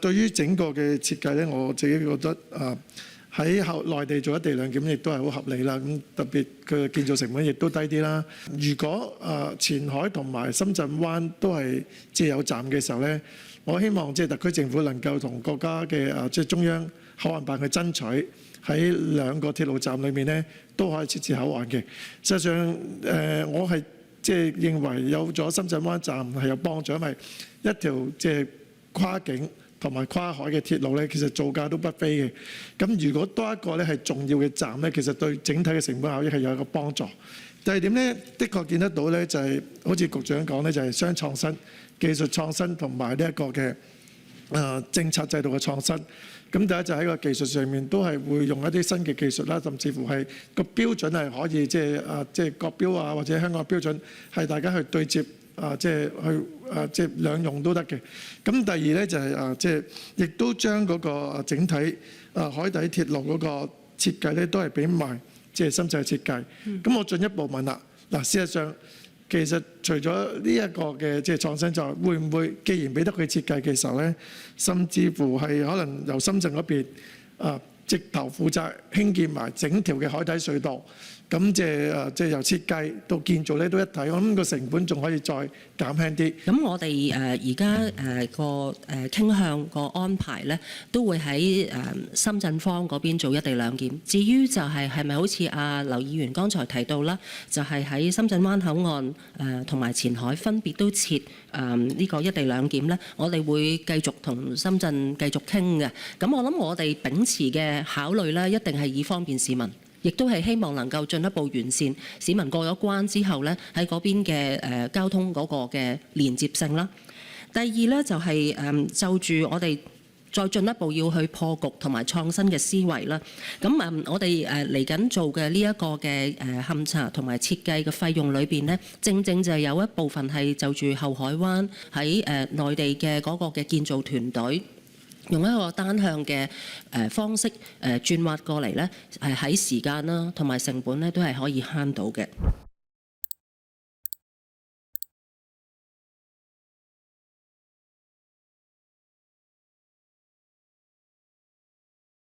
對於整個嘅設計咧，我自己覺得喺內地做一地兩檢亦都係好合理啦。咁特別佢嘅建造成本亦都低啲啦。如果前海同埋深圳灣都係即係有站嘅時候咧，我希望即係特區政府能夠同國家嘅即係中央口岸辦去爭取喺兩個鐵路站裏面咧都可以設置口岸嘅。實際上我係即係認為有咗深圳灣站係有幫助，因為一條即係跨境同埋跨海嘅鐵路咧，其實造價都不菲嘅。咁如果多一個咧係重要嘅站咧，其實對整體嘅成本效益係有一個幫助。第二點咧，的確見得到咧，就係好似局長講咧，就係雙創新、技術創新同埋呢一個嘅政策制度嘅創新。咁第一就喺個技術上面都係會用一啲新嘅技術啦，甚至乎係個標準係可以即係國標啊或者香港嘅標準係大家去對接。即係去即係兩用都得嘅。咁第二咧就係即係亦都將嗰個整體海底鐵路嗰個設計咧，都係俾埋即係深圳嘅設計。咁我進一步問啦，嗱，事實上其實除咗呢一個嘅即係創新之外，會唔會既然俾得佢設計嘅時候咧，甚至乎係可能由深圳嗰邊直頭負責興建埋整條嘅海底隧道？咁即係由設計到建造咧都一體，我諗個成本仲可以再減輕啲。咁我哋而家個傾向個安排咧，都會喺深圳方嗰邊做一地兩檢。至於就係咪好似劉議員剛才提到啦，就係喺深圳灣口岸同埋前海分別都設呢個一地兩檢咧，我哋會繼續同深圳繼續傾嘅。咁我諗我哋秉持嘅考慮咧，一定係以方便市民。亦都係希望能夠進一步完善市民過咗關之後咧，喺嗰邊嘅交通嗰個嘅連接性啦。第二咧就係就住我哋再進一步要去破局同埋創新嘅思維啦。咁我哋嚟緊做嘅呢一個嘅勘察同埋設計嘅費用裏邊咧，正正就係有一部分係就住後海灣喺內地嘅嗰個嘅建造團隊。用一個單向嘅方式轉挖過嚟咧，喺時間啦同埋成本咧都係可以慳到嘅。